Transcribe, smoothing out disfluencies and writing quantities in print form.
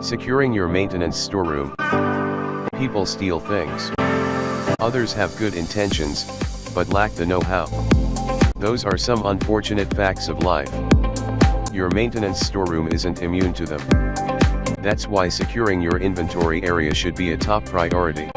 Securing your maintenance storeroom. People steal things. Others have good intentions, but lack the know-how. Those are some unfortunate facts of life. Your maintenance storeroom isn't immune to them. That's why securing your inventory area should be a top priority.